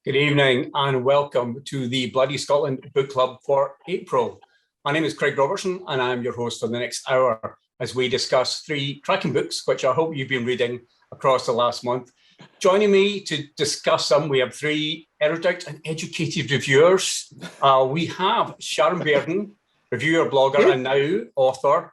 Good evening and welcome to the Bloody Scotland Book Club for April. My name is Craig Robertson and I'm your host for the next hour as we discuss three cracking books, which I hope you've been reading across the last month. Joining me to discuss them, we have three erudite and educated reviewers. We have Sharon Bairden, reviewer, blogger, and now author.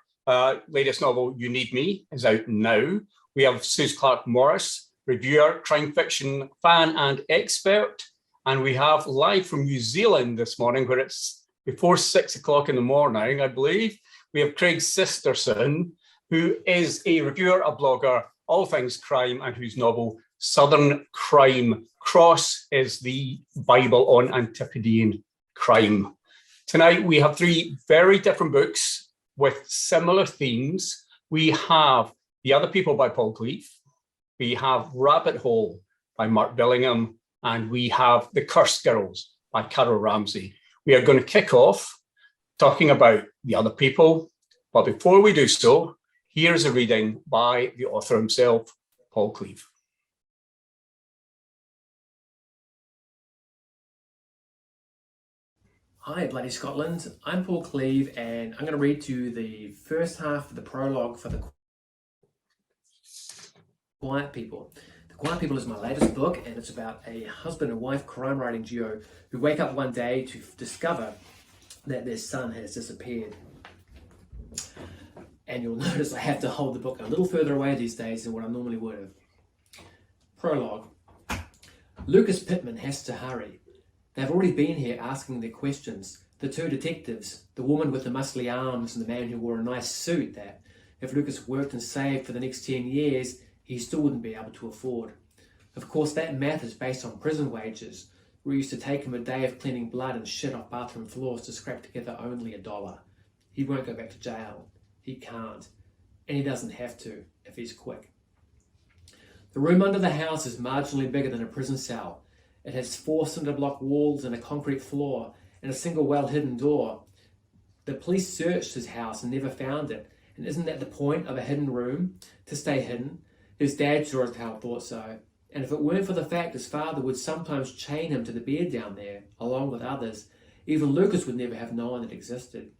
Latest novel, You Need Me, is out now. We have Suze Clarke Morris, reviewer, crime fiction fan and expert. And we have live from New Zealand this morning, where it's before 6 o'clock in the morning, I believe. We have Craig Sisterson, who is a reviewer, a blogger, all things crime, and whose novel Southern Crime Cross is the Bible on Antipodean crime. Tonight, we have three very different books with similar themes. We have The Other People by Paul Cleave. We have Rabbit Hole by Mark Billingham, and we have The Cursed Girls by Carol Ramsay. We are going to kick off talking about The Other People, but before we do so, here's a reading by the author himself, Paul Cleave. Hi, Bloody Scotland. I'm Paul Cleave, and I'm going to read to you the first half of the prologue for The Quiet People. The Quiet People is my latest book, and it's about a husband and wife crime writing duo who wake up one day to discover that their son has disappeared. And you'll notice I have to hold the book a little further away these days than what I normally would have. Prologue. Lucas Pittman has to hurry. They've already been here asking their questions. The two detectives, the woman with the muscly arms and the man who wore a nice suit that, if Lucas worked and saved for the next 10 years, he still wouldn't be able to afford. Of course, that math is based on prison wages. We used to take him a day of cleaning blood and shit off bathroom floors to scrape together only $1. He won't go back to jail. He can't. And he doesn't have to, if he's quick. The room under the house is marginally bigger than a prison cell. It has 4 cinder block walls and a concrete floor and a single well-hidden door. The police searched his house and never found it. And isn't that the point of a hidden room? To stay hidden? His dad sure as hell thought so. And if it weren't for the fact his father would sometimes chain him to the bed down there, along with others, even Lucas would never have known it existed.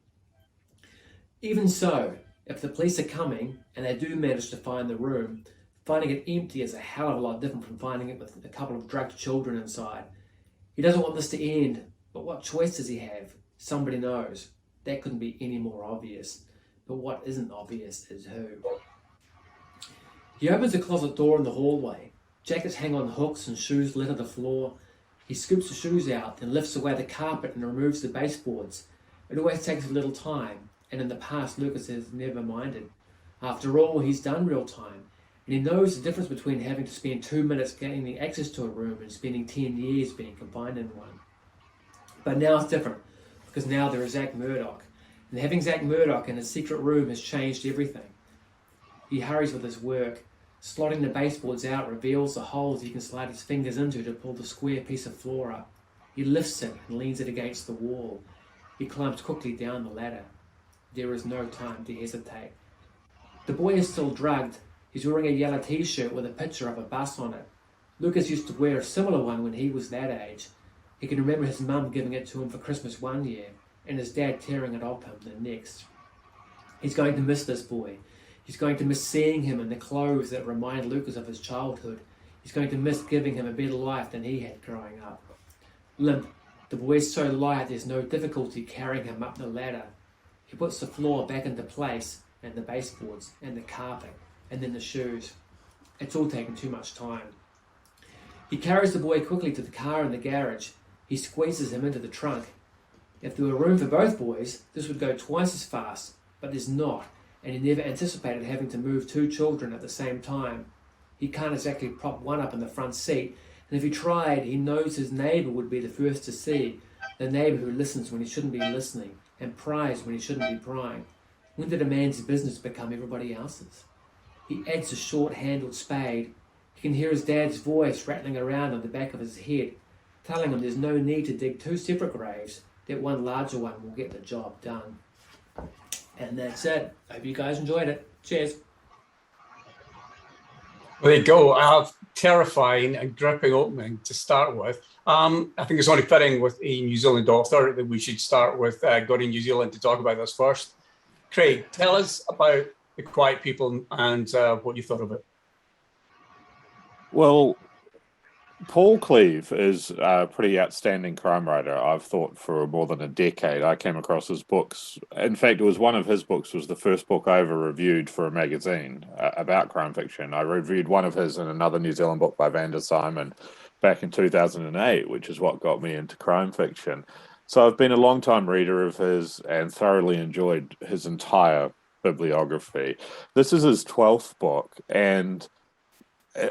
Even so, if the police are coming, and they do manage to find the room, finding it empty is a hell of a lot different from finding it with a couple of drugged children inside. He doesn't want this to end, but what choice does he have? Somebody knows. That couldn't be any more obvious. But what isn't obvious is who. He opens a closet door in the hallway. Jackets hang on hooks and shoes litter the floor. He scoops the shoes out, then lifts away the carpet and removes the baseboards. It always takes a little time, and in the past Lucas has never minded. After all, he's done real time, and he knows the difference between having to spend 2 minutes gaining access to a room and spending 10 years being confined in one. But now it's different, because now there is Zach Murdoch, and having Zach Murdoch in his secret room has changed everything. He hurries with his work. Slotting the baseboards out reveals the holes he can slide his fingers into to pull the square piece of floor up. He lifts it and leans it against the wall. He climbs quickly down the ladder. There is no time to hesitate. The boy is still drugged. He's wearing a yellow t-shirt with a picture of a bus on it. Lucas used to wear a similar one when he was that age. He can remember his mum giving it to him for Christmas one year, and his dad tearing it off him the next. He's going to miss this boy. He's going to miss seeing him in the clothes that remind Lucas of his childhood. He's going to miss giving him a better life than he had growing up. Limp, the boy's so light there's no difficulty carrying him up the ladder. He puts the floor back into place, and the baseboards, and the carpet, and then the shoes. It's all taken too much time. He carries the boy quickly to the car in the garage. He squeezes him into the trunk. If there were room for both boys, this would go twice as fast, but there's not. And he never anticipated having to move 2 children at the same time. He can't exactly prop one up in the front seat, and if he tried, he knows his neighbour would be the first to see, the neighbour who listens when he shouldn't be listening, and pries when he shouldn't be prying. When did a man's business become everybody else's? He adds a short-handled spade. He can hear his dad's voice rattling around on the back of his head, telling him there's no need to dig 2 separate graves, that one larger one will get the job done. And that's it. Hope you guys enjoyed it. Cheers. Well, there you go. I have terrifying and gripping opening to start with. I think it's only fitting with a New Zealand author that we should start with going to New Zealand to talk about this first. Craig, tell us about The Quiet People and what you thought of it. Well, Paul Cleave is a pretty outstanding crime writer. I've thought for more than a decade. I came across his books. In fact, it was one of his books was the first book I ever reviewed for a magazine about crime fiction. I reviewed one of his and another New Zealand book by Van der Simon back in 2008, which is what got me into crime fiction. So I've been a long-time reader of his and thoroughly enjoyed his entire bibliography. This is his 12th book, and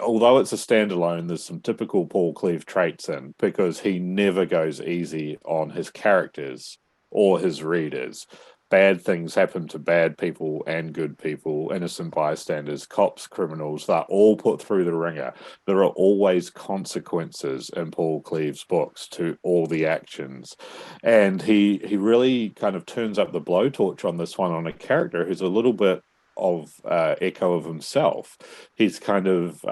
although it's a standalone, there's some typical Paul Cleave traits in, because he never goes easy on his characters or his readers. Bad things happen to bad people and good people, innocent bystanders, cops, criminals. They're all put through the ringer. There are always consequences in Paul Cleave's books to all the actions. And he really kind of turns up the blowtorch on this one on a character who's a little bit of echo of himself. He's kind of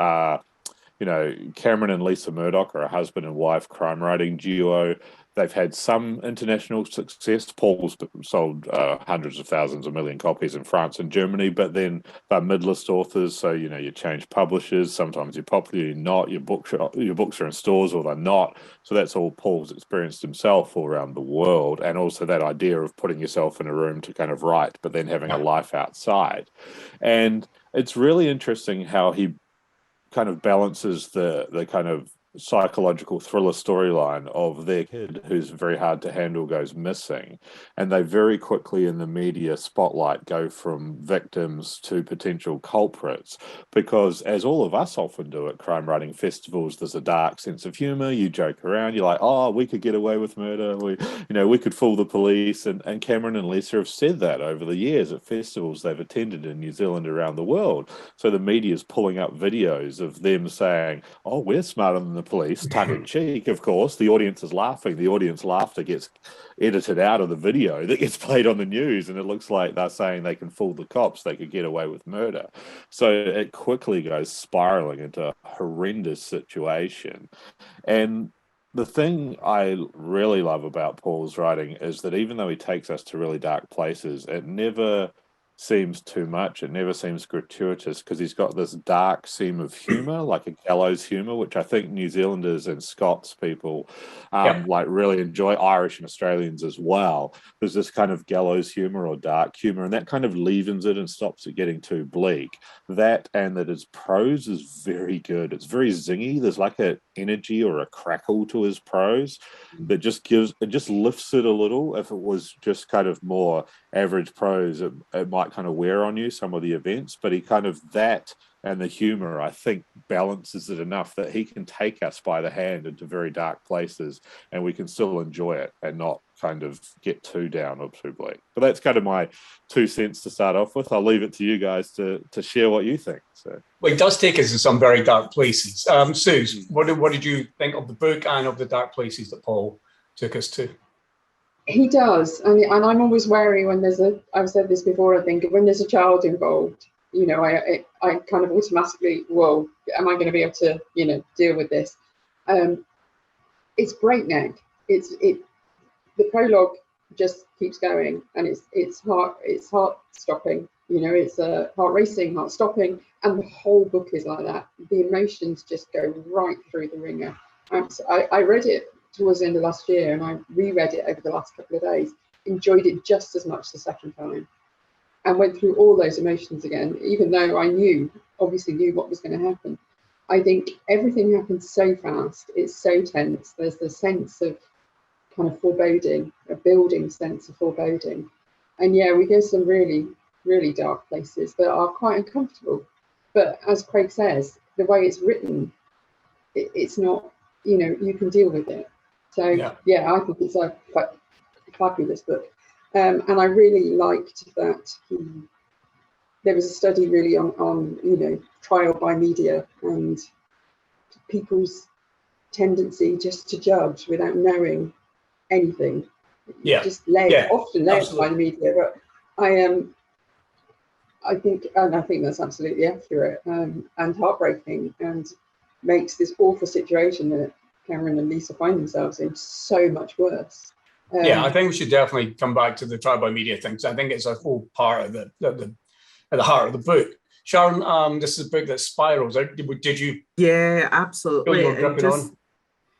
Cameron and Lisa Murdoch are a husband and wife crime writing duo. They've had some international success. Paul's sold hundreds of thousands, a million copies in France and Germany, but then they're mid-list authors, so you change publishers. Sometimes you're popular, you're not. Your books are in stores or they're not. So that's all Paul's experienced himself all around the world, and also that idea of putting yourself in a room to kind of write, but then having a life outside. And it's really interesting how he kind of balances the kind of psychological thriller storyline of their kid who's very hard to handle goes missing, and they very quickly in the media spotlight go from victims to potential culprits, because as all of us often do at crime writing festivals, there's a dark sense of humor. You joke around, you're like, oh, we could get away with murder, we could fool the police, and Cameron and Lisa have said that over the years at festivals they've attended in New Zealand, around the world. So the media's pulling up videos of them saying, oh, we're smarter than the police, tongue in cheek, of course. The audience is laughing. The audience laughter gets edited out of the video that gets played on the news, and it looks like they're saying they can fool the cops, they could get away with murder. So it quickly goes spiraling into a horrendous situation. And the thing I really love about Paul's writing is that even though he takes us to really dark places, it never seems too much. It never seems gratuitous, because he's got this dark seam of humor, like a gallows humor, which I think New Zealanders and Scots people really enjoy, Irish and Australians as well. There's this kind of gallows humor or dark humor, and that kind of leavens it and stops it getting too bleak. That, and that his prose is very good. It's very zingy. There's like an energy or a crackle to his prose that just lifts it a little. If it was just kind of more average prose, it might kind of wear on you, some of the events, but he kind of, that and the humor, I think, balances it enough that he can take us by the hand into very dark places and we can still enjoy it and not kind of get too down or too bleak. But that's kind of my 2 cents to start off with. I'll leave it to you guys to share what you think. So, well, it does take us to some very dark places. Suze, what did you think of the book and of the dark places that Paul took us to? He does, and I'm always wary when I've said this before, I think, when there's a child involved, I kind of automatically, whoa, am I going to be able to, deal with this? It's breakneck. The prologue just keeps going, and it's heart stopping, it's heart racing, heart stopping, and the whole book is like that. The emotions just go right through the ringer. I read it towards the end of last year, and I reread it over the last couple of days, enjoyed it just as much the second time, and went through all those emotions again, even though I obviously knew what was going to happen. I think everything happened so fast, it's so tense. There's the sense of kind of foreboding, a building sense of foreboding. And yeah, we go some really, really dark places that are quite uncomfortable. But as Craig says, the way it's written, it's not, you can deal with it. So yeah, I think it's a fabulous book. And I really liked that there was a study really on trial by media and people's tendency just to judge without knowing anything. Just often led by the media. But I think that's absolutely accurate, and heartbreaking, and makes this awful situation that Cameron and Lisa find themselves in so much worse. Yeah, I think we should definitely come back to the trial by media thing, because I think it's a whole part of the heart of the book. Sharon, this is a book that spirals. Did you? Yeah, absolutely. Feel you were gripping on?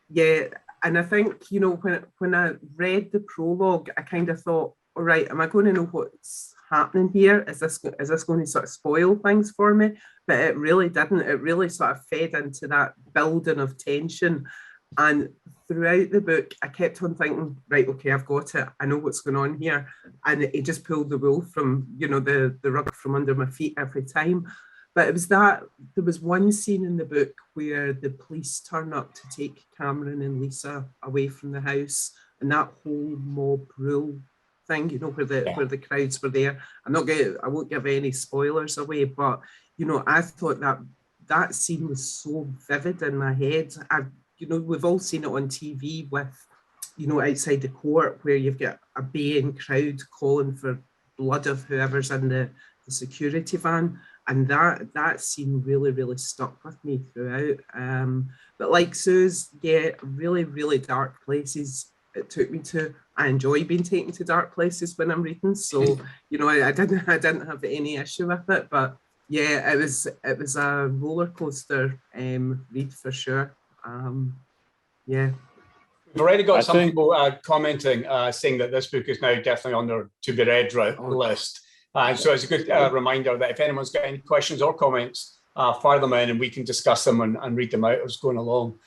Yeah, and I think, you know, when I read the prologue, I kind of thought, all right, am I going to know what's happening here? Is this going to sort of spoil things for me? But it really didn't. It really sort of fed into that building of tension. And throughout the book, I kept on thinking, right, okay, I've got it. I know what's going on here. And it just pulled the wool from, you know, the rug from under my feet every time. But it was that, there was one scene in the book where the police turn up to take Cameron and Lisa away from the house, and that whole mob rule thing, you know, where the crowds were there. I won't give any spoilers away, but, you know, I thought that scene was so vivid in my head. You know, we've all seen it on TV with, you know, outside the court, where you've got a baying crowd calling for blood of whoever's in the security van. And that scene really, really stuck with me throughout. But like Suze, yeah, really, really dark places it took me to. I enjoy being taken to dark places when I'm reading. So, you know, I didn't have any issue with it. But yeah, it was a roller coaster read for sure. Yeah. We've already got some people commenting, saying that this book is now definitely on their to be read list. So it's a good reminder that if anyone's got any questions or comments, fire them in and we can discuss them and read them out as going along.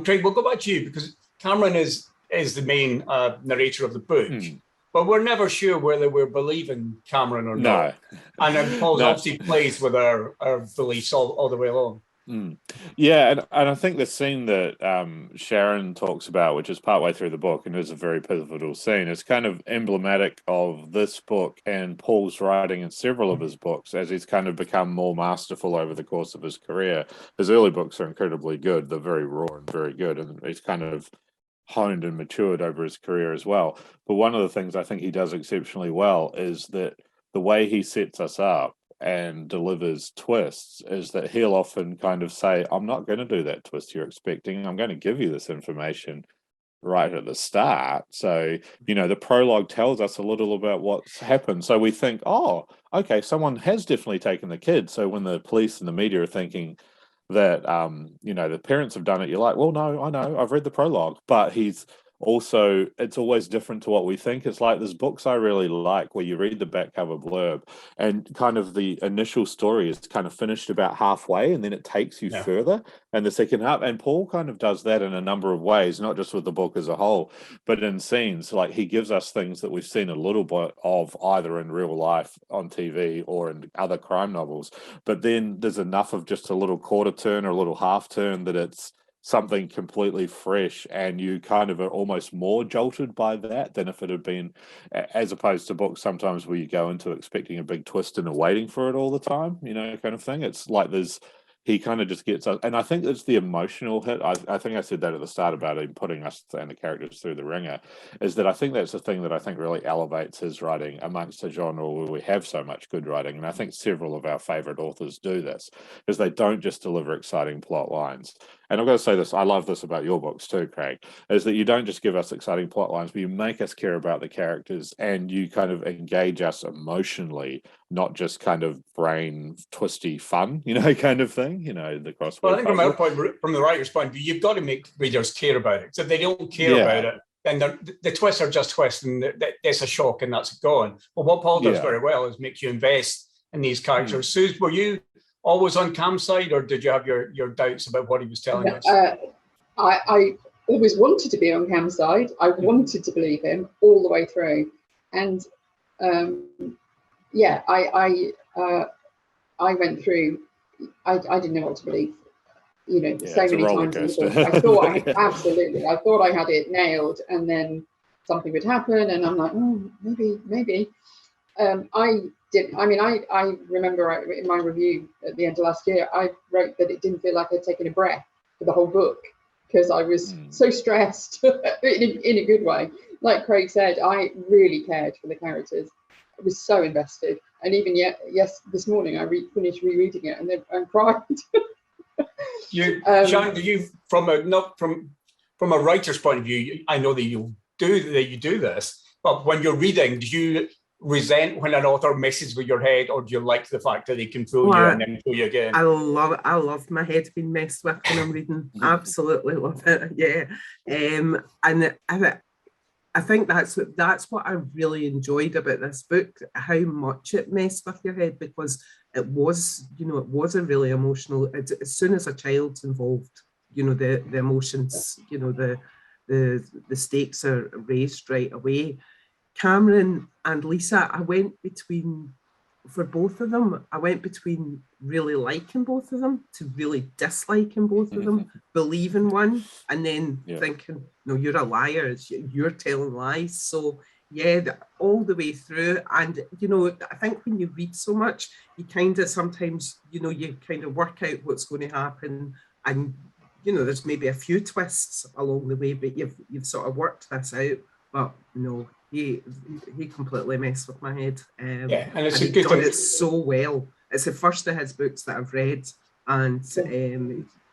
Craig, we'll go back to you, because Cameron is the main narrator of the book, but we're never sure whether we're believing Cameron or not. And then Paul's obviously plays with our beliefs all the way along. Yeah, and I think the scene that Sharon talks about, which is partway through the book and is a very pivotal scene, is kind of emblematic of this book and Paul's writing in several of his books as he's kind of become more masterful over the course of his career. His early books are incredibly good. They're very raw and very good, and he's kind of honed and matured over his career as well. But one of the things I think he does exceptionally well is that the way he sets us up and delivers twists is that he'll often kind of say, I'm not going to do that twist you're expecting. I'm going to give you this information right at the start. So, you know, the prologue tells us a little about what's happened. So we think, oh, okay, someone has definitely taken the kid. So when the police and the media are thinking that, you know, the parents have done it, you're like, well, no, I know, I've read the prologue. But he's also, it's always different to what we think. It's like there's books I really like where you read the back cover blurb and kind of the initial story is kind of finished about halfway and then it takes you further and the second half. And Paul kind of does that in a number of ways, not just with the book as a whole, but in scenes. Like he gives us things that we've seen a little bit of either in real life on TV or in other crime novels. But then there's enough of just a little quarter turn or a little half turn that it's something completely fresh, and you kind of are almost more jolted by that than if it had been, as opposed to books sometimes where you go into expecting a big twist and are waiting for it all the time, you know, kind of thing. It's like he kind of just gets us, and I think it's the emotional hit. I think I said that at the start about him putting us and the characters through the ringer, is that I think that's the thing that I think really elevates his writing amongst a genre where we have so much good writing. And I think several of our favorite authors do this, is they don't just deliver exciting plot lines. And I've got to say this, I love this about your books too, Craig, is that you don't just give us exciting plot lines, but you make us care about the characters and you kind of engage us emotionally, not just kind of brain twisty fun, you know, kind of thing, you know, the crossword. Well, I think from our point, from the writer's point of view, you've got to make readers care about it. So if they don't care about it, then the twists are just twists and it's a shock and that's gone. But what Paul does very well is make you invest in these characters. Suze, were you always on Cam's side, or did you have your doubts about what he was telling us? I always wanted to be on Cam's side. I wanted to believe him all the way through, and I went through. I didn't know what to believe. You know, so many times in the book, I thought I absolutely. I thought I had it nailed, and then something would happen, and I'm like, oh, maybe. I remember in my review at the end of last year, I wrote that it didn't feel like I'd taken a breath for the whole book because I was so stressed in a good way. Like Craig said, I really cared for the characters. was so invested. And even this morning I finished rereading it and cried. Sharon, do you, from a writer's point of view, I know that you do this, but when you're reading, do you resent when an author messes with your head, or do you like the fact that they can fool you and then fool you again? I love my head being messed with when I'm reading. Absolutely love it. Yeah. And I think that's what I really enjoyed about this book, how much it messed with your head, because it was a really emotional. As soon as a child's involved, the emotions, the stakes are raised right away. Cameron and Lisa, I went between really liking both of them to really disliking both of them, believing one, and then thinking, no, you're a liar, you're telling lies. So yeah, all the way through. And I think when you read so much, you kind of sometimes you kind of work out what's going to happen, and there's maybe a few twists along the way, but you've sort of worked this out. But no, he completely messed with my head. And it's and he's done it so well. It's the first of his books that I've read, and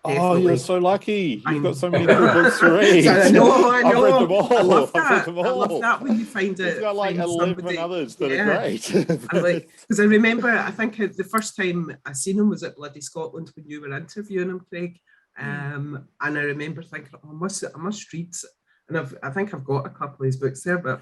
oh, you're so lucky! You've got so many good books to read. I know. I've read them all. I love that. I've read them all. I love that when you find it. You've got like 11 others that are great. Because I remember, I think the first time I seen him was at Bloody Scotland when you were interviewing him, Craig. And I remember thinking, I must read. And I think I've got a couple of his books there, but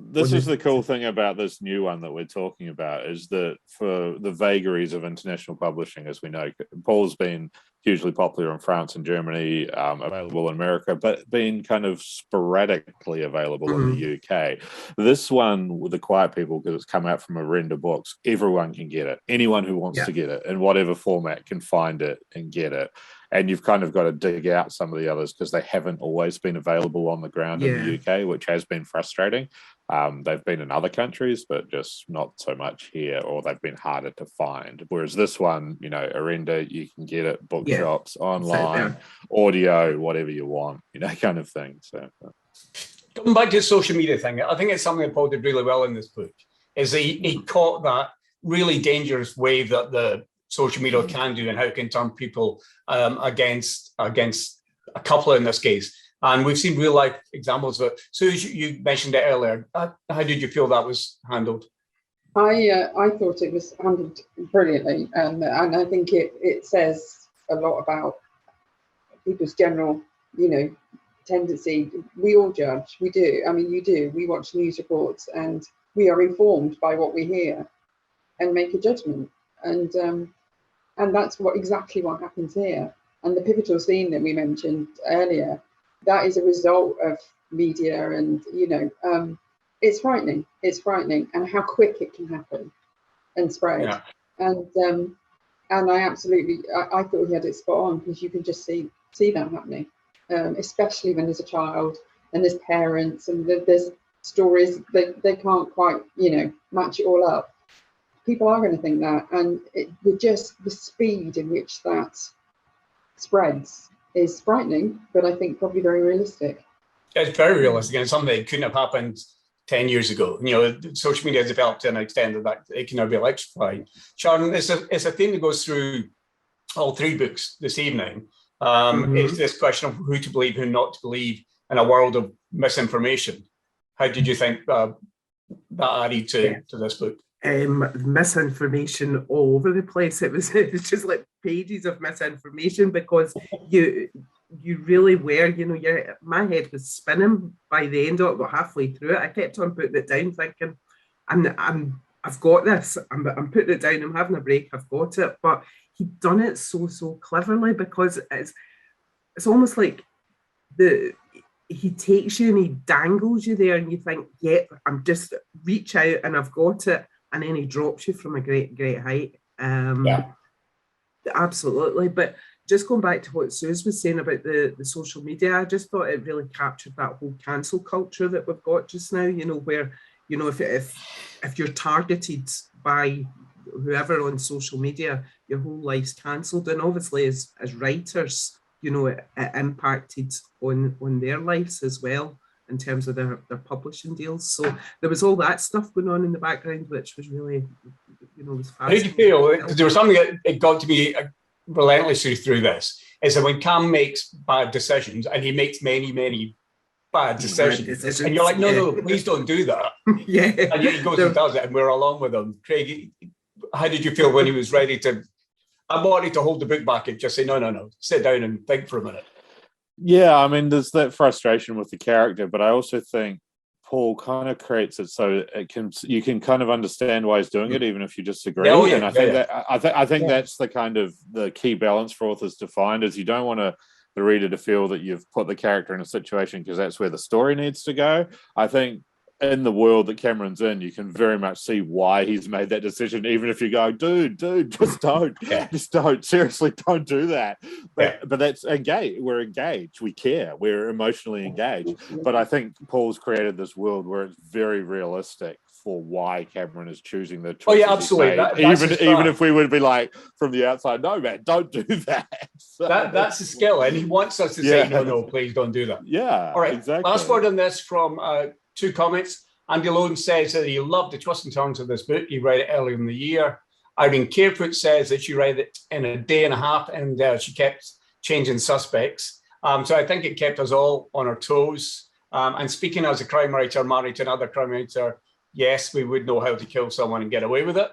this is the cool thing about this new one that we're talking about, is that for the vagaries of international publishing, as we know, Paul's been hugely popular in France and Germany, available in America, but been kind of sporadically available in the UK. This one with The Quiet People, because it's come out from Arenda Books, everyone can get it. Anyone who wants to get it in whatever format can find it and get it. And you've kind of got to dig out some of the others because they haven't always been available on the ground in the UK, which has been frustrating. They've been in other countries, but just not so much here, or they've been harder to find. Whereas this one, Arenda, you can get it bookshops, online, audio, whatever you want, kind of thing. So, coming back to the social media thing, I think it's something that Paul did really well in this book. Is he caught that really dangerous wave that the social media can do, and how it can turn people against a couple in this case. And we've seen real life examples of it. Suze, you mentioned it earlier. How did you feel that was handled? I thought it was handled brilliantly, and I think it says a lot about people's general, tendency. We all judge. We do. I mean, you do. We watch news reports, and we are informed by what we hear, and make a judgment. And that's exactly what happens here. And the pivotal scene that we mentioned earlier, that is a result of media, and it's frightening. It's frightening, and how quick it can happen and spread. Yeah. And I thought he had it spot on, because you can just see that happening, especially when there's a child and there's parents and there's stories that they can't quite match it all up. People are going to think that, and with just the speed in which that spreads is frightening, but I think probably very realistic. It's very realistic, and it's something that couldn't have happened 10 years ago. Social media has developed to an extent that it can now be electrifying. Sharon, it's a theme that goes through all three books this evening. It's this question of who to believe, who not to believe in a world of misinformation. How did you think that added to this book? Misinformation all over the place. It was just like pages of misinformation, because you really were, my head was spinning by the end of it, halfway through it. I kept on putting it down, thinking, I've got this. I'm putting it down. I'm having a break. I've got it. But he'd done it so cleverly, because it's almost like he takes you and he dangles you there, and you think, yep, I'm just reach out and I've got it. And then he drops you from a great height. Absolutely. But just going back to what Suze was saying about the social media, I just thought it really captured that whole cancel culture that we've got just now, where, if you're targeted by whoever on social media, your whole life's cancelled. And obviously as writers, it impacted on their lives as well. in terms of their publishing deals. So there was all that stuff going on in the background, which was really, was How did you feel? Because there was something that it got to me relentlessly through this, is that when Cam makes bad decisions, and he makes many, many bad decisions, and you're like, no, please don't do that. Yeah. And yet he goes and does it, and we're along with him. Craig, how did you feel when he was ready to, I wanted to hold the book back and just say, no, sit down and think for a minute. Yeah, I mean, there's that frustration with the character, but I also think Paul kind of creates it so you can kind of understand why he's doing it, even if you disagree. And I think that's the kind of the key balance for authors to find, is you don't want the reader to feel that you've put the character in a situation because that's where the story needs to go. I think in the world that Cameron's in, you can very much see why he's made that decision, even if you go, dude, just don't, just don't, seriously, don't do that. But that's engaged. We're engaged. We care. We're emotionally engaged. But I think Paul's created this world where it's very realistic for why Cameron is choosing the choices. Oh yeah, absolutely. Even if we would be like from the outside, no man, don't do that. So, that's a skill, and he wants us to say, no, please don't do that. Yeah, all right. Exactly. Last word on this from 2 comments. Andy Lone says that he loved the twists and turns of this book. He read it earlier in the year. Irene Carefoot says that she read it in a day and a half, and she kept changing suspects. So I think it kept us all on our toes. And speaking as a crime writer married to another crime writer, yes, we would know how to kill someone and get away with it.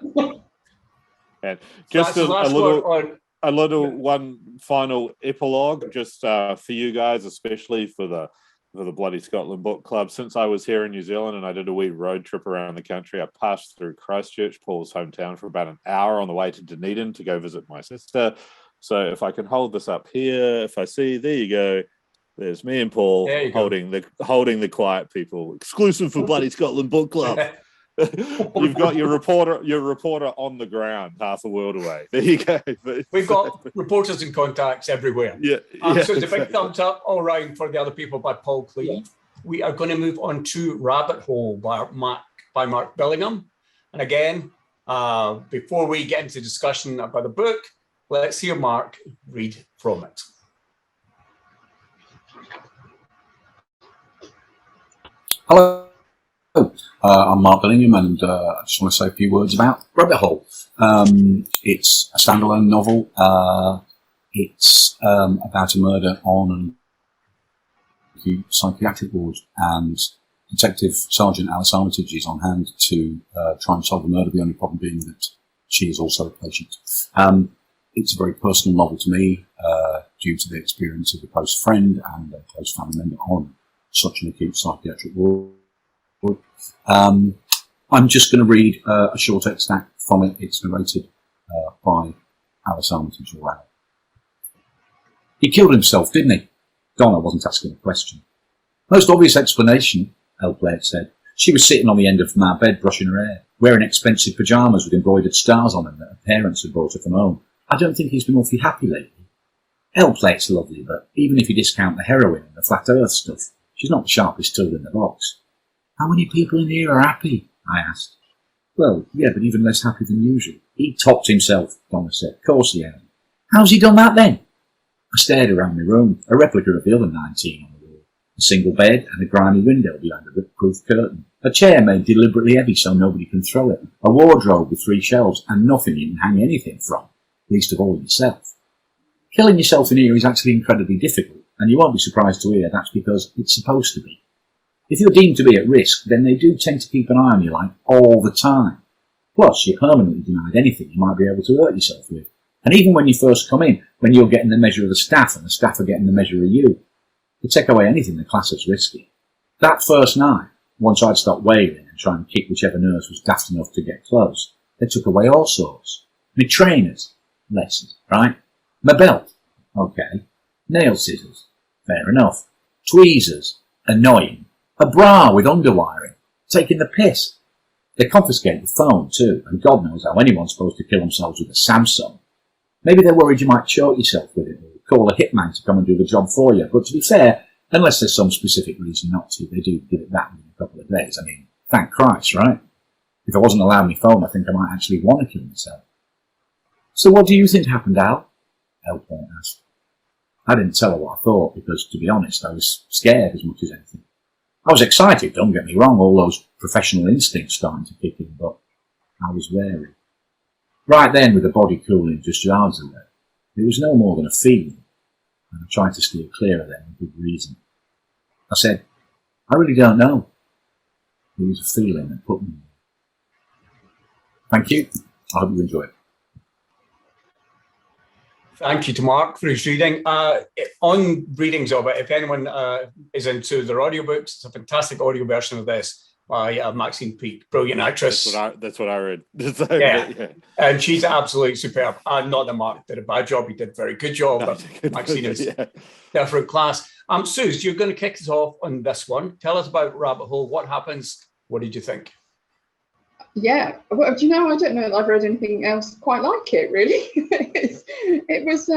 And just a little one final epilogue, just for you guys, especially for the Bloody Scotland Book Club. Since I was here in New Zealand and I did a wee road trip around the country, I passed through Christchurch, Paul's hometown, for about an hour on the way to Dunedin to go visit my sister. So if I can hold this up here, if I see, there you go. There's me and Paul holding the quiet people, exclusive for Bloody Scotland Book Club. You've got your reporter on the ground, half a world away. There you go. We've got reporters and contacts everywhere. So it's a big thumbs up all round for The Other People by Paul Cleave. We are going to move on to Rabbit Hole by Mark Billingham. And again, before we get into discussion about the book, let's hear Mark read from it. Hello. I'm Mark Billingham, and I just want to say a few words about Rabbit Hole. It's a standalone novel. It's about a murder on a psychiatric ward, and Detective Sergeant Alice Armitage is on hand to try and solve the murder, the only problem being that she is also a patient. It's a very personal novel to me, due to the experience of a close friend and a close family member on such an acute psychiatric ward. I'm just going to read a short extract from it. It's narrated by Alice Armitage. He killed himself, didn't he? Donna wasn't asking a question. Most obvious explanation, Elle said. She was sitting on the end of my bed brushing her hair, wearing expensive pyjamas with embroidered stars on them that her parents had brought her from home. I don't think he's been awfully happy lately. Elle-Plate's lovely, but even if you discount the heroin and the flat earth stuff, she's not the sharpest tool in the box. How many people in here are happy? I asked. Well, yeah, but even less happy than usual. He topped himself, Donna said. Of course he has. How's he done that then? I stared around my room, a replica of the other 19 on the wall. A single bed and a grimy window behind a rip-proof curtain. A chair made deliberately heavy so nobody can throw it. A wardrobe with 3 shelves and nothing you can hang anything from, least of all yourself. Killing yourself in here is actually incredibly difficult, and you won't be surprised to hear that's because it's supposed to be. If you're deemed to be at risk, then they do tend to keep an eye on you like all the time. Plus, you're permanently denied anything you might be able to hurt yourself with. And even when you first come in, when you're getting the measure of the staff and the staff are getting the measure of you, they take away anything the class as risky. That first night, once I'd stopped wailing and try and kick whichever nurse was daft enough to get close, they took away all sorts. My trainers, lessons, right? My belt, okay. Nail scissors, fair enough. Tweezers, annoying. A bra with underwiring, taking the piss. They confiscate the phone too, and God knows how anyone's supposed to kill themselves with a Samsung. Maybe they're worried you might choke yourself with it, or call a hitman to come and do the job for you. But to be fair, unless there's some specific reason not to, they do give it back within a couple of days. I mean, thank Christ, right? If I wasn't allowed my phone, I think I might actually want to kill myself. So what do you think happened, Al? Elle asked. I didn't tell her what I thought because, to be honest, I was scared as much as anything. I was excited, don't get me wrong, all those professional instincts starting to kick in, but I was wary. Right then, with the body cooling just yards away, it was no more than a feeling, and I tried to steer clear of them with good reason. I said, I really don't know. It was a feeling that put me. Thank you. I hope you enjoy it. Thank you to Mark for his reading. On readings of it, if anyone is into their audiobooks, it's a fantastic audio version of this by Maxine Peake, brilliant actress. That's what I read. Yeah. And she's absolutely superb. Not that Mark did a bad job, he did a very good job, but Maxine is different class. Suze, you're going to kick us off on this one. Tell us about Rabbit Hole. What happens? What did you think? Yeah, well, do you know, I don't know that I've read anything else quite like it, really. It was,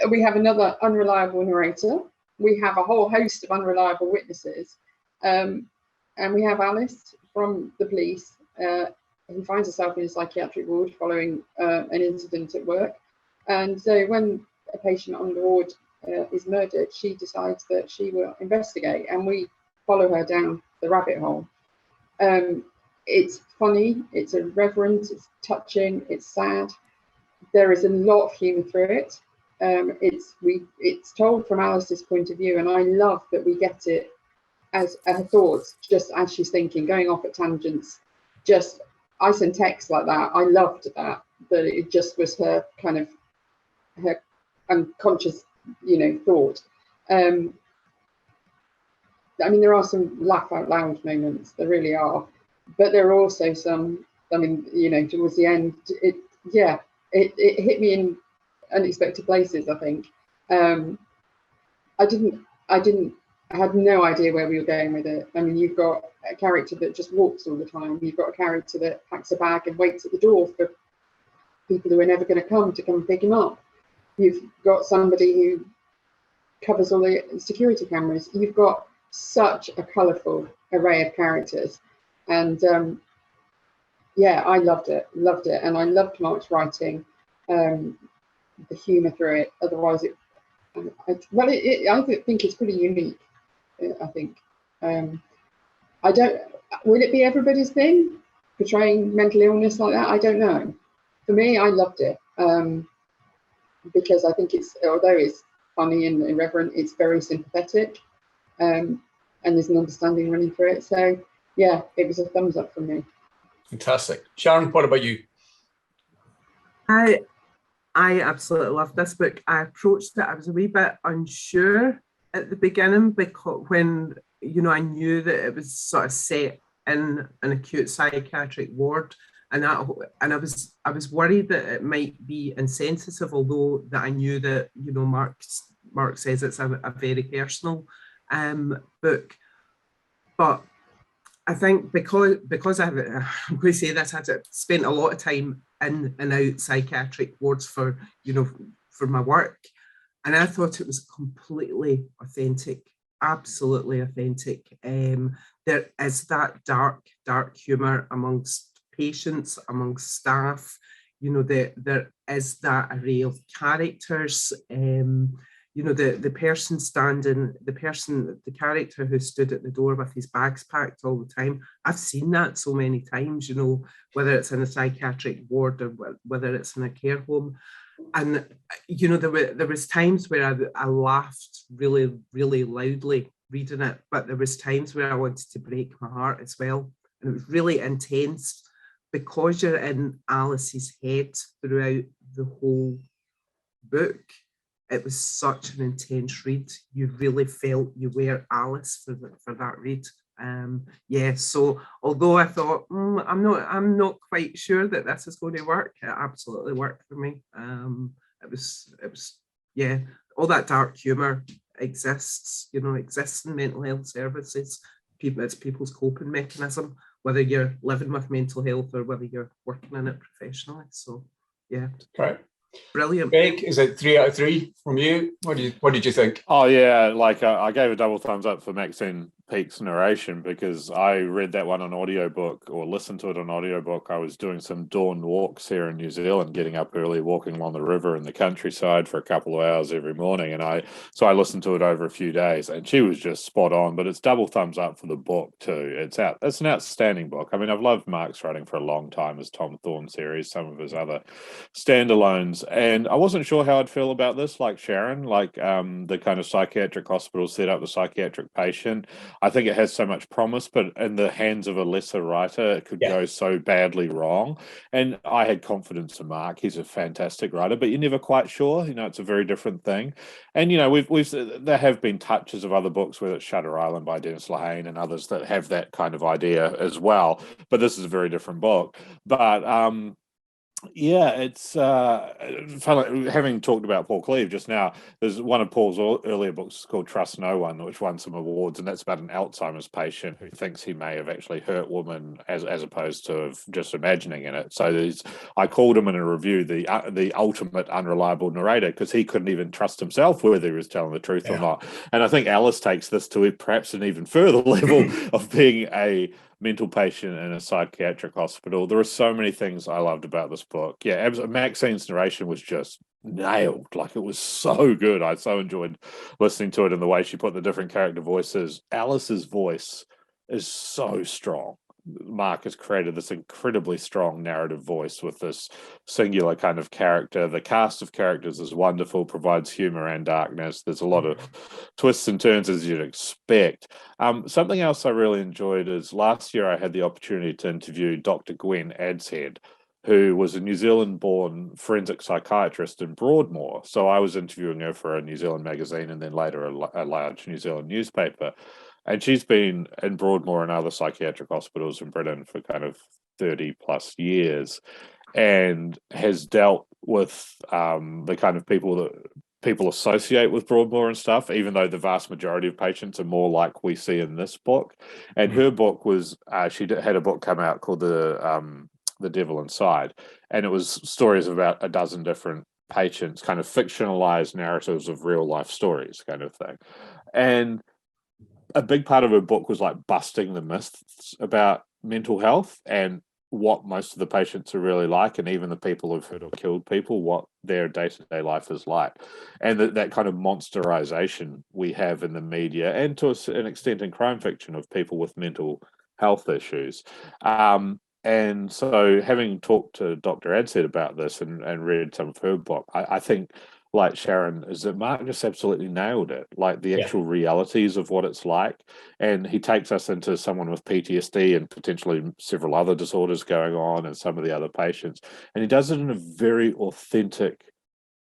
we have another unreliable narrator. We have a whole host of unreliable witnesses. And we have Alice from the police, who finds herself in a psychiatric ward following an incident at work. And so when a patient on the ward is murdered, she decides that she will investigate, and we follow her down the rabbit hole. It's funny, it's irreverent, it's touching, it's sad. There is a lot of humour through it. It's told from Alice's point of view, and I love that we get it as her thoughts, just as she's thinking, going off at tangents. Just, I send texts like that. I loved that it just was her kind of, her unconscious, thought. I mean, there are some laugh out loud moments, there really are. But there are also some, towards the end, it hit me in unexpected places, I think. I had no idea where we were going with it. I mean, you've got a character that just walks all the time. You've got a character that packs a bag and waits at the door for people who are never going to come pick him up. You've got somebody who covers all the security cameras. You've got such a colourful array of characters. And I loved it, and I loved Mark's writing, the humour through it. Otherwise, I think it's pretty unique. I think will it be everybody's thing, portraying mental illness like that? I don't know. For me, I loved it because I think although it's funny and irreverent, it's very sympathetic, and there's an understanding running through it. So. Yeah, it was a thumbs up from me. Fantastic. Sharon, what about you? I absolutely loved this book. I approached it, I was a wee bit unsure at the beginning, because when, I knew that it was sort of set in an acute psychiatric ward, and I was worried that it might be insensitive, although that I knew that, Mark says it's a very personal book. But I think because I'm going to say this, I spent a lot of time in and out psychiatric wards for my work, and I thought it was completely authentic, absolutely authentic. There is that dark humour amongst patients, amongst staff. There is that array of characters. The character who stood at the door with his bags packed all the time. I've seen that so many times, whether it's in a psychiatric ward or whether it's in a care home. And, there was times where I laughed really, really loudly reading it, but there was times where I wanted to break my heart as well. And it was really intense because you're in Alice's head throughout the whole book. It was such an intense read. You really felt you were Alice for that read. So although I thought I'm not quite sure that this is going to work, it absolutely worked for me. It was all that dark humour exists in mental health services. It's people's coping mechanism, whether you're living with mental health or whether you're working in it professionally. So yeah. Right. Brilliant. Craig, is it 3 out of 3 from you? What did you think? Oh yeah, I gave a double thumbs up for Maxine Peak's narration, because I read that one on audiobook, or listened to it on audiobook. I was doing some dawn walks here in New Zealand, getting up early, walking along the river in the countryside for a couple of hours every morning. And I listened to it over a few days, and she was just spot on. But it's double thumbs up for the book too. It's an outstanding book. I mean, I've loved Mark's writing for a long time, as Tom Thorne series, some of his other standalones, and I wasn't sure how I'd feel about this, like Sharon, like the kind of psychiatric hospital set up the psychiatric patient. I think it has so much promise, but in the hands of a lesser writer, it could go so badly wrong. And I had confidence in Mark. He's a fantastic writer, but you're never quite sure. You know, it's a very different thing. And, you know, there have been touches of other books, whether it's Shutter Island by Dennis Lehane and others, that have that kind of idea as well. But this is a very different book. But yeah, it's having talked about Paul Cleave just now. There's one of Paul's earlier books called Trust No One, which won some awards, and that's about an Alzheimer's patient who thinks he may have actually hurt women as opposed to just imagining in it. So I called him in a review the ultimate unreliable narrator, because he couldn't even trust himself whether he was telling the truth or not. And I think Alice takes this to perhaps an even further level of being a mental patient in a psychiatric hospital. There are so many things I loved about this book. Yeah, Maxine's narration was just nailed. Like, it was so good. I so enjoyed listening to it, and the way she put the different character voices. Alice's voice is so strong. Mark has created this incredibly strong narrative voice with this singular kind of character. The cast of characters is wonderful, provides humor and darkness. There's a lot of twists and turns, as you'd expect. Something else I really enjoyed is last year I had the opportunity to interview Dr. Gwen Adshead, who was a New Zealand-born forensic psychiatrist in Broadmoor. So I was interviewing her for a New Zealand magazine, and then later a large New Zealand newspaper. And she's been in Broadmoor and other psychiatric hospitals in Britain for kind of 30 plus years, and has dealt with the kind of people that people associate with Broadmoor and stuff, even though the vast majority of patients are more like we see in this book. And her book was, she had a book come out called The Devil Inside, and it was stories of about a dozen different patients, kind of fictionalized narratives of real life stories kind of thing. And a big part of her book was like busting the myths about mental health and what most of the patients are really like, and even the people who've hurt or killed people, what their day-to-day life is like. And that kind of monsterization we have in the media, and to an extent in crime fiction, of people with mental health issues. And so, having talked to Dr. Adshead about this and read some of her book, I think, like Sharon, is that Mark just absolutely nailed it, like the actual realities of what it's like. And he takes us into someone with PTSD and potentially several other disorders going on, and some of the other patients. And he does it in a very authentic,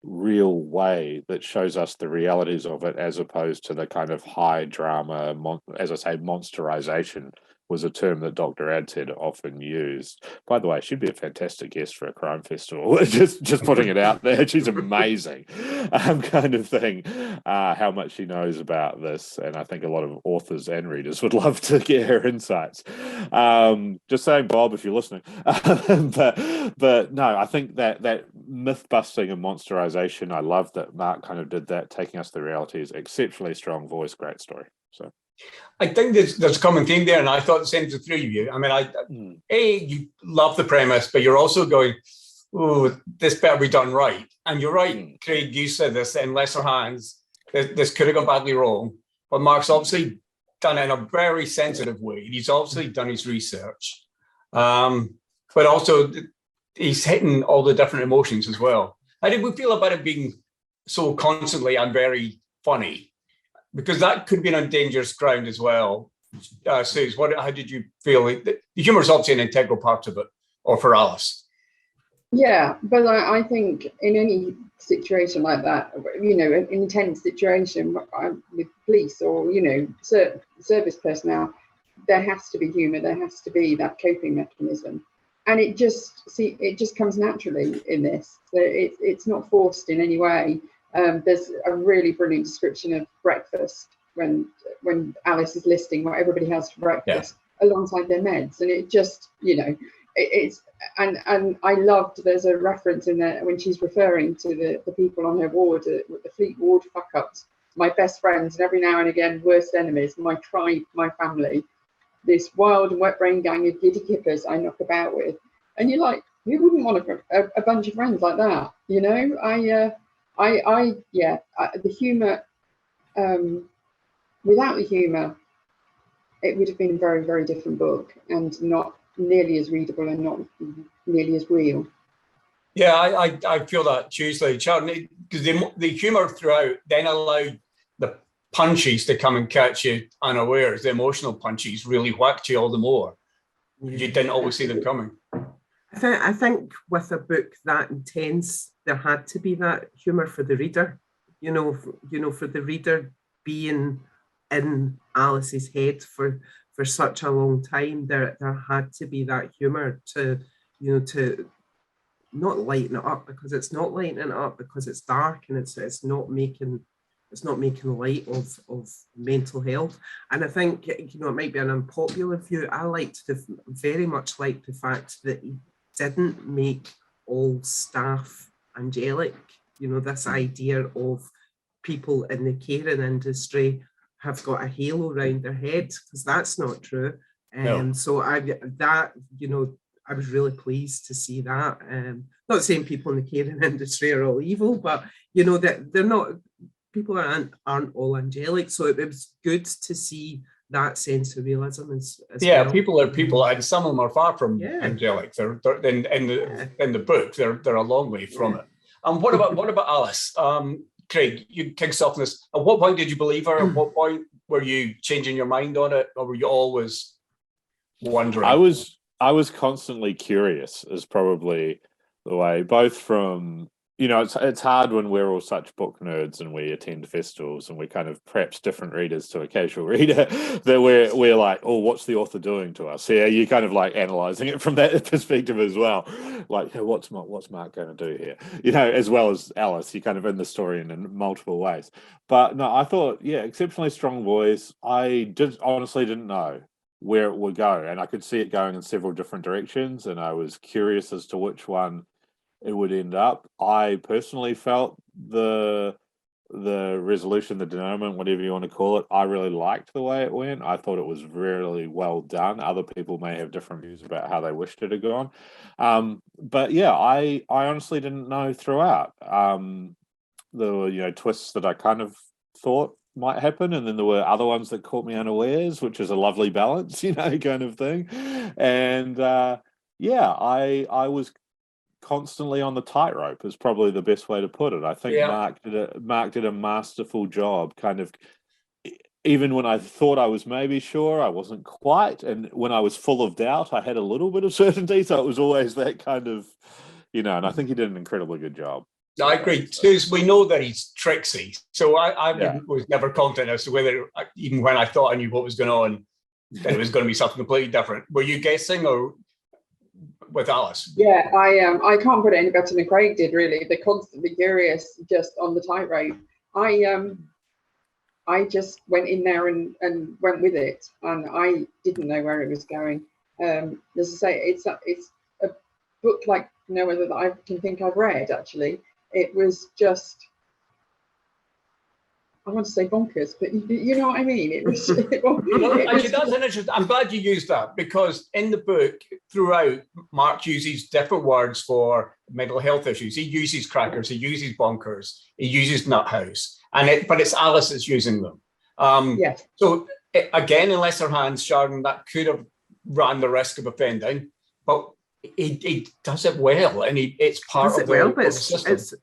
real way that shows us the realities of it, as opposed to the kind of high drama, as I say, monsterization was a term that Dr. Adshead often used. By the way, she'd be a fantastic guest for a crime festival. just putting it out there. She's amazing, kind of thing. How much she knows about this, and I think a lot of authors and readers would love to get her insights. Just saying, Bob, if you're listening. but no, I think that myth busting and monsterization, I love that Mark kind of did that, taking us to the realities. Exceptionally strong voice, great story. So. I think there's a common theme there, and I thought the same to the three of you. I mean, you love the premise, but you're also going, "Oh, this better be done right." And you're right, Craig. You said this in lesser hands. This could have gone badly wrong, but Mark's obviously done it in a very sensitive way. He's obviously done his research, but also he's hitting all the different emotions as well. How did we feel about it being so constantly and very funny? Because that could be on dangerous ground as well. Suze, how did you feel? The humour is obviously an integral part of it, or for Alice. Yeah, but I think in any situation like that, you know, an intense situation with police or, you know, service personnel, there has to be humour. There has to be that coping mechanism, and it just comes naturally in this. So it's not forced in any way. There's a really brilliant description of breakfast when Alice is listing what everybody has for breakfast alongside their meds, and it just, you know, it's and I loved, there's a reference in there when she's referring to the people on her ward, the Fleet ward fuck ups, my best friends, and every now and again, worst enemies, my tribe, my family, this wild and wet brain gang of giddy kippers I knock about with. And you're like, who wouldn't want a bunch of friends like that? You know, the humour, without the humour, it would have been a very, very different book and not nearly as readable and not nearly as real. Yeah, I feel that hugely, Sharon, because the humour throughout then allowed the punches to come and catch you unawares. The emotional punches really whacked you all the more. You didn't always see them coming. I think with a book that intense, there had to be that humour for the reader. You know, for the reader being in Alice's head for such a long time, there had to be that humour to, you know, to not lighten it up, because it's not lightening it up, because it's dark and it's not making light of mental health. And I think, you know, it might be an unpopular view. Very much like the fact that he didn't make all staff angelic. You know, this idea of people in the caring industry have got a halo around their heads, because that's not true. No. So I was really pleased to see that. Not saying people in the caring industry are all evil, but you know that they're not. People aren't all angelic. So it was good to see that sense of realism as yeah, well. people are people, and some of them are far from angelic. They're in the book. They're a long way from it. And what about Alice? Craig, you kicked off this. At what point did you believe her? At what point were you changing your mind on it, or were you always wondering? I was constantly curious, is probably the way. Both from, you know, it's hard when we're all such book nerds and we attend festivals and we're kind of perhaps different readers to a casual reader, that we're like, oh, what's the author doing to us? Yeah, you're kind of like analysing it from that perspective as well. Like, hey, what's Mark going to do here? You know, as well as Alice, you're kind of in the story in multiple ways. But no, I thought, yeah, exceptionally strong voice. I honestly didn't know where it would go, and I could see it going in several different directions, and I was curious as to which one it would end up. I personally felt the resolution, the denouement, whatever you want to call it, I really liked the way it went. I thought it was really well done. Other people may have different views about how they wished it had gone. But yeah, I honestly didn't know throughout. There were, you know, twists that I kind of thought might happen, and then there were other ones that caught me unawares, which is a lovely balance, you know, kind of thing. And yeah, I was constantly on the tightrope, is probably the best way to put it. I think Mark did a masterful job, kind of, even when I thought I was maybe sure, I wasn't quite, and when I was full of doubt, I had a little bit of certainty. So it was always that kind of, you know, and I think he did an incredibly good job. I agree. Suze, we know that he's tricksy, so I was never confident as to whether, even when I thought I knew what was going on, that it was going to be something completely different. Were you guessing, or with Alice? Yeah, I can't put it any better than Craig did, really. They're constantly curious, just on the tightrope. I just went in there and went with it, and I didn't know where it was going. As I say, it's a book like no other that I can think I've read, actually. It was just, I want to say bonkers, but you know what I mean. It was. That's interesting. I'm glad you used that, because in the book throughout, Mark uses different words for mental health issues. He uses crackers, he uses bonkers, he uses nut house, but it's Alice that's using them. Yes. So again, in lesser hands, Sharon, that could have ran the risk of offending, but he does it well, and it's part of the system.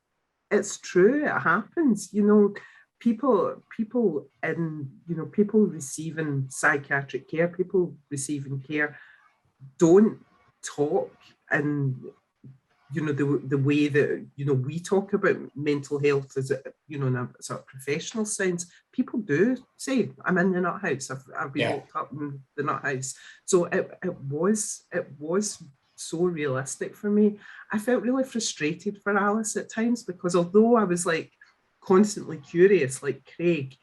It's true. It happens. You know, people in, you know, people receiving psychiatric care, people receiving care, don't talk in, you know, the way that, you know, we talk about mental health as a, you know, in a sort of professional sense. People do say, I'm in the nut house. I've been locked up in the nut house. So it was so realistic for me. I felt really frustrated for Alice at times, because although I was like constantly curious, like Craig,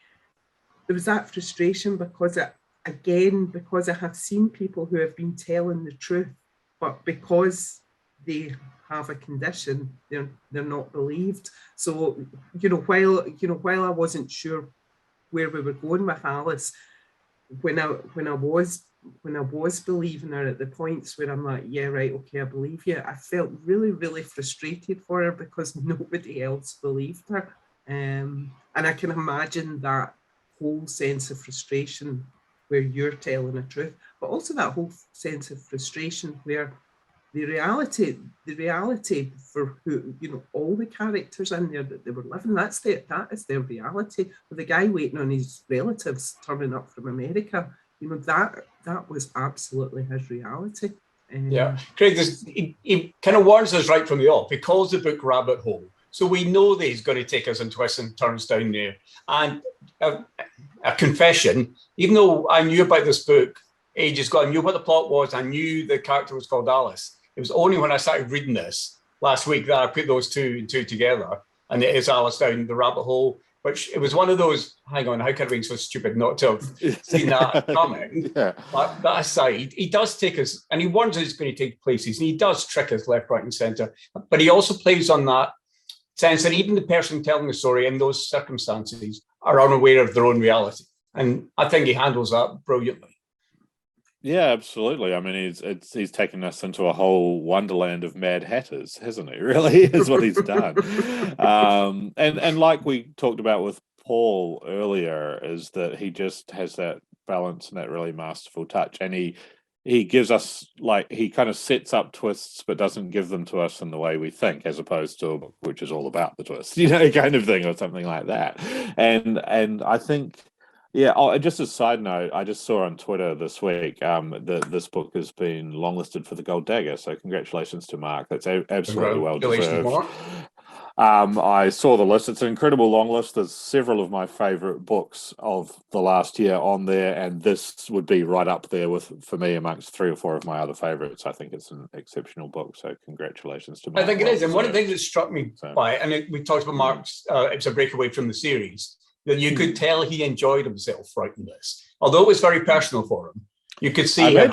there was that frustration because I have seen people who have been telling the truth, but because they have a condition, they're not believed. So, while I wasn't sure where we were going with Alice, when I was believing her at the points where I'm like, yeah, right, okay, I believe you, I felt really, really frustrated for her because nobody else believed her. And I can imagine that whole sense of frustration where you're telling the truth, but also that whole sense of frustration where the reality for who, all the characters in there that they were living, that is their reality. With the guy waiting on his relatives turning up from America, that was absolutely his reality. Yeah, Craig, he kind of warns us right from the off. He calls the book Rabbit Hole. So we know that he's going to take us in twists and turns down there. And a confession, even though I knew about this book ages ago, I knew what the plot was, I knew the character was called Alice. It was only when I started reading this last week that I put those two and two together. And it is Alice down the rabbit hole, which it was one of those, hang on, how could I be so stupid not to have seen that coming? Yeah. But that aside, he does take us, and he warns us he's going to take places, and he does trick us left, right, and centre. But he also plays on that sense that even the person telling the story in those circumstances are unaware of their own reality. And I think he handles that brilliantly. Yeah, absolutely. I mean, he's taken us into a whole wonderland of Mad Hatters, hasn't he? Really, is what he's done. And like we talked about with Paul earlier, is that he just has that balance and that really masterful touch, and he gives us, like, he kind of sets up twists but doesn't give them to us in the way we think, as opposed to a book which is all about the twist, kind of thing, or something like that. And I think. Yeah, just a side note, I just saw on Twitter this week that this book has been longlisted for the Gold Dagger. So congratulations to Mark. That's absolutely well deserved. I saw the list. It's an incredible long list. There's several of my favourite books of the last year on there, and this would be right up there for me amongst 3 or 4 of my other favourites. I think it's an exceptional book. So congratulations to Mark. I think it is. And one of the things that struck me by it, and we talked about Mark's, it's a breakaway from the series, that you could tell he enjoyed himself writing this. Although it was very personal for him, you could see. I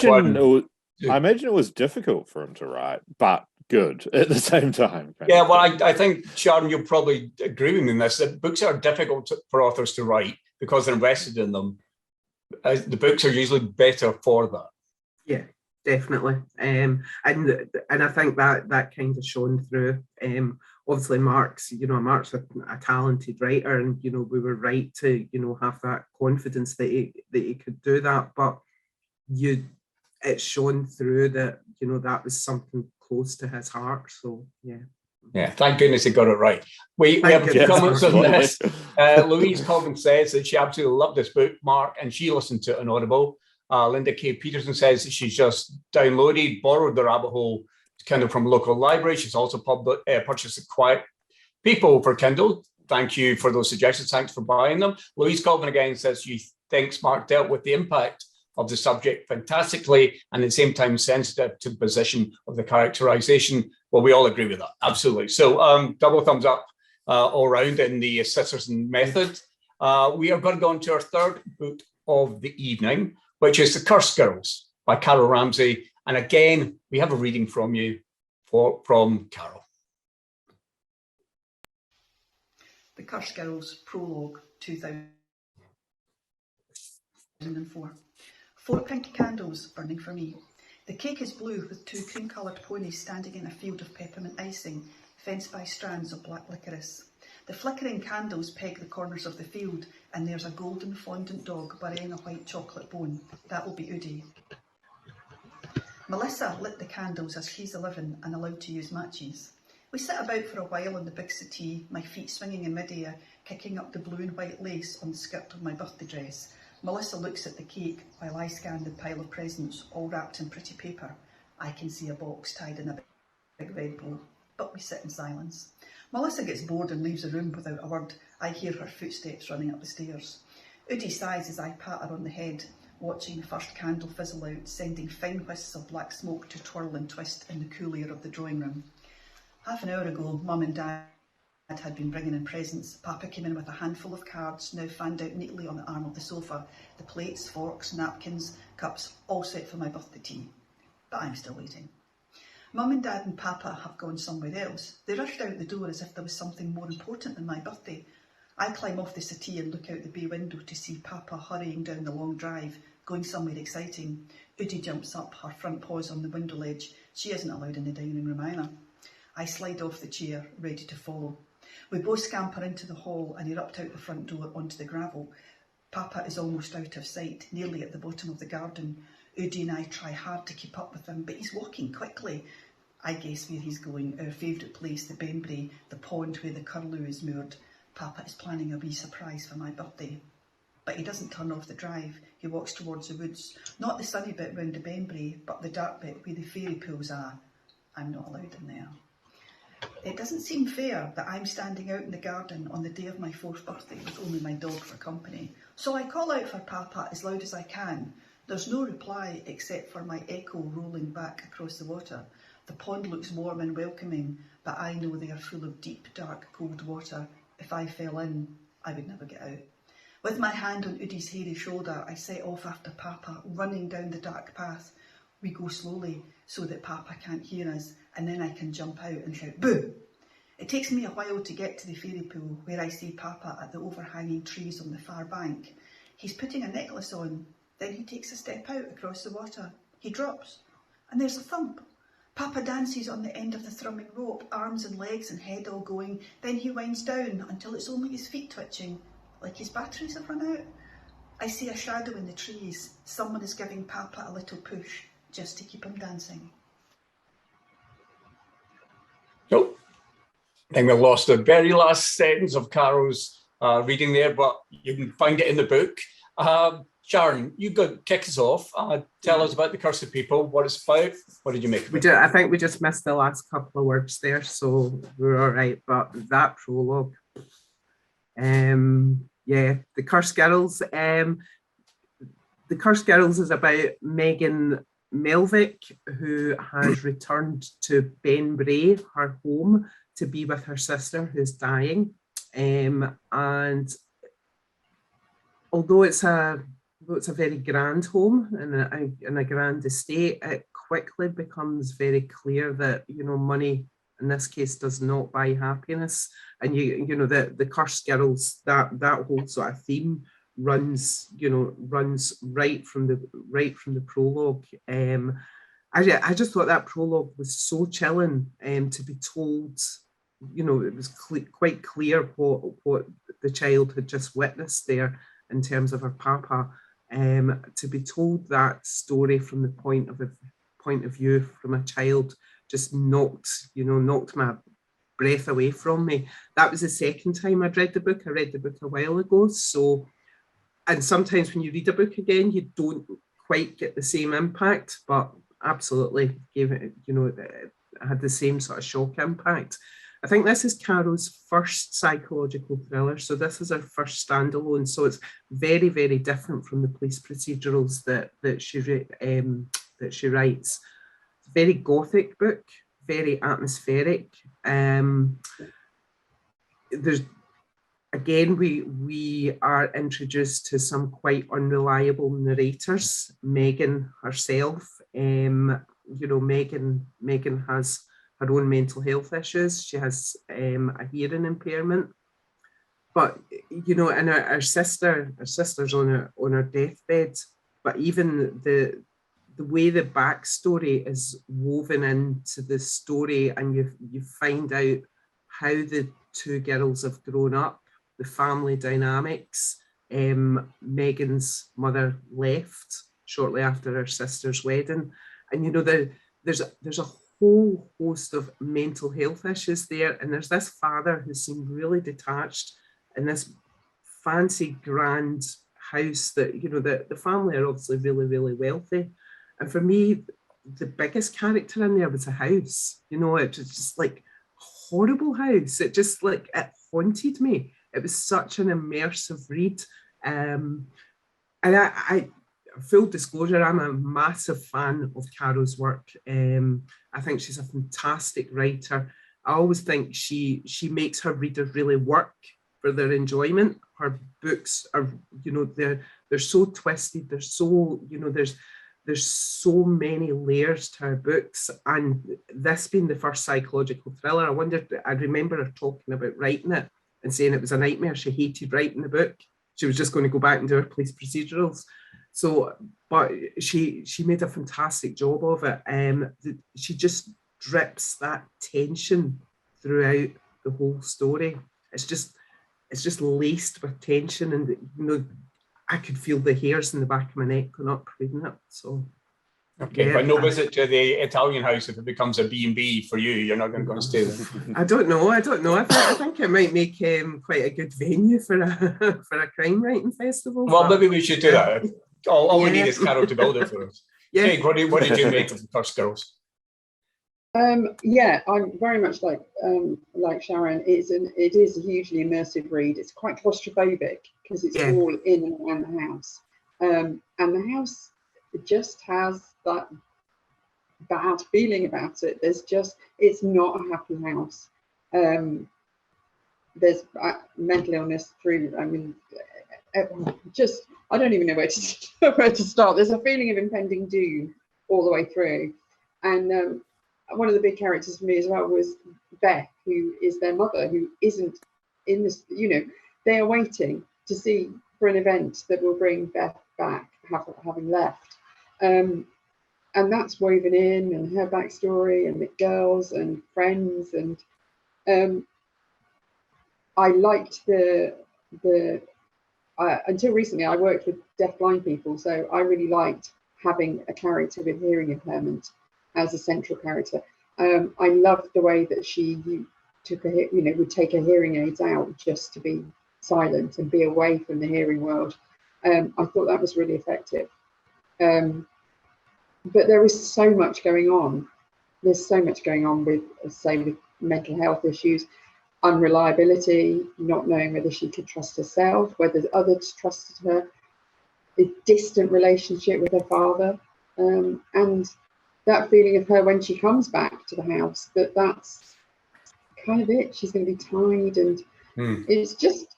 imagine it was difficult for him to write, but good at the same time. Yeah, well, I think, Sharon, you'll probably agree with me in this, that books are difficult for authors to write because they're invested in them. The books are usually better for that. Yeah, definitely. And I think that kind of shone through. Obviously, Mark's a talented writer, and we were right to have that confidence that he could do that. But it's shown through that that was something close to his heart. So yeah, thank goodness he got it right. We have comments on this. Louise Colvin says that she absolutely loved this book, Mark, and she listened to it on Audible. Linda K. Peterson says that she's just borrowed the Rabbit Hole kind of from local library. She's also purchased The Quiet People for Kindle. Thank you for those suggestions. Thanks for buying them. Louise Colvin again says she thinks Mark dealt with the impact of the subject fantastically, and at the same time sensitive to the position of the characterization. Well, we all agree with that, absolutely. So double thumbs up all round in the Sisterson method. We are going to go on to our third book of the evening, which is The Cursed Girls by Carol Ramsay. And again, we have a reading from you, from Carol. The Cursed Girls, Prologue, 2004. 4 pink candles burning for me. The cake is blue with 2 cream-coloured ponies standing in a field of peppermint icing, fenced by strands of black licorice. The flickering candles peg the corners of the field, and there's a golden fondant dog burying a white chocolate bone. That will be Udi. Melissa lit the candles as she's 11 and allowed to use matches. We sit about for a while on the big settee, my feet swinging in midair, kicking up the blue and white lace on the skirt of my birthday dress. Melissa looks at the cake while I scan the pile of presents, all wrapped in pretty paper. I can see a box tied in a big red bow, but we sit in silence. Melissa gets bored and leaves the room without a word. I hear her footsteps running up the stairs. Udi sighs as I pat her on the head, watching the first candle fizzle out, sending fine wisps of black smoke to twirl and twist in the cool air of the drawing room. Half an hour ago, Mum and Dad had been bringing in presents. Papa came in with a handful of cards, now fanned out neatly on the arm of the sofa. The plates, forks, napkins, cups, all set for my birthday tea. But I'm still waiting. Mum and Dad and Papa have gone somewhere else. They rushed out the door as if there was something more important than my birthday. I climb off the settee and look out the bay window to see Papa hurrying down the long drive, going somewhere exciting. Udi jumps up, her front paws on the window ledge. She isn't allowed in the dining room either. I slide off the chair, ready to follow. We both scamper into the hall and erupt out the front door onto the gravel. Papa is almost out of sight, nearly at the bottom of the garden. Udi and I try hard to keep up with him, but he's walking quickly. I guess where he's going, our favourite place, the Benbury, the pond where the curlew is moored. Papa is planning a wee surprise for my birthday. But he doesn't turn off the drive. He walks towards the woods. Not the sunny bit round the Benbury, but the dark bit where the fairy pools are. I'm not allowed in there. It doesn't seem fair that I'm standing out in the garden on the day of my 4th birthday with only my dog for company. So I call out for Papa as loud as I can. There's no reply except for my echo rolling back across the water. The pond looks warm and welcoming, but I know they are full of deep, dark, cold water. If I fell in, I would never get out. With my hand on Udi's hairy shoulder, I set off after Papa, running down the dark path. We go slowly so that Papa can't hear us, and then I can jump out and shout, "Boo!" It takes me a while to get to the fairy pool, where I see Papa at the overhanging trees on the far bank. He's putting a necklace on. Then he takes a step out across the water. He drops, and there's a thump. Papa dances on the end of the thrumming rope, arms and legs and head all going. Then he winds down until it's only his feet twitching, like his batteries have run out. I see a shadow in the trees. Someone is giving Papa a little push, just to keep him dancing. Nope. I think we lost the very last sentence of Carol's reading there, but you can find it in the book. Sharon, you could kick us off. Tell us about The Curse of People, what it's about. What did you make of it? I think we just missed the last couple of words there, so we're all right. But that prologue, yeah, The Cursed Girls. The Cursed Girls is about Megan Melvick, who has returned to Benbury, her home, to be with her sister who's dying. And although it's a very grand home and a grand estate, it quickly becomes very clear that, you know, money in this case does not buy happiness. And you know the Cursed Girls, that whole sort of theme runs right from the prologue. I just thought that prologue was so chilling, to be told, you know, it was quite clear what the child had just witnessed there in terms of her Papa. To be told that story from the point of view from a child just knocked my breath away from me. That was the second time I'd read the book. I read the book a while ago. So, and sometimes when you read a book again, you don't quite get the same impact, but absolutely gave it, you know, it had the same sort of shock impact. I think this is Carol's first psychological thriller, so this is her first standalone. So it's very, very different from the police procedurals that she writes. It's a very gothic book, very atmospheric. There's again, we are introduced to some quite unreliable narrators. Megan herself, you know, Megan has her own mental health issues. She has a hearing impairment, but you know, and her sister's on her deathbed. But even the way the backstory is woven into the story, and you find out how the two girls have grown up, the family dynamics. Megan's mother left shortly after her sister's wedding, and you know, there's a whole host of mental health issues there, and there's this father who seemed really detached in this fancy grand house that, you know, the family are obviously really, really wealthy. And for me, the biggest character in there was a house. You know, it was just like a horrible house. It just like, it haunted me. It was such an immersive read. And I full disclosure, I'm a massive fan of Carol's work. I think she's a fantastic writer. I always think she makes her readers really work for their enjoyment. Her books are, you know, they're so twisted. They're so, you know, there's there's so many layers to her books, and this being the first psychological thriller, I remember her talking about writing it and saying it was a nightmare. She hated writing the book. She was just going to go back and do her police procedurals. So, but she made a fantastic job of it. She just drips that tension throughout the whole story. It's just laced with tension, and I could feel the hairs in the back of my neck going up reading it. So, okay, yeah, but no visit to the Italian house if it becomes a B&B for you. You're not going to go and stay there. I don't know. I think it might make quite a good venue for a crime writing festival. Well, maybe we should do that. All we need is Carol to build it for us. Yeah. Craig, what did you make of the first girls? Yeah, I'm very much like Sharon. It is a hugely immersive read. It's quite claustrophobic because it's all in and around the house, and the house just has that bad feeling about it. It's not a happy house. There's mental illness through. I mean, I don't even know where to start. There's a feeling of impending doom all the way through, and one of the big characters for me as well was Beth, who is their mother, who isn't in this. They are waiting to see for an event that will bring Beth back, having left, and that's woven in, and her backstory, and the girls and friends, and I liked the until recently I worked with deaf-blind people, so I really liked having a character with hearing impairment as a central character. I loved the way that she would take her hearing aids out just to be silent and be away from the hearing world. I thought that was really effective. But there is so much going on. There's so much going on with, say, with mental health issues, unreliability, not knowing whether she could trust herself, whether others trusted her, a distant relationship with her father, and that feeling of her when she comes back to the house, that's kind of it. She's going to be tied, and it's just,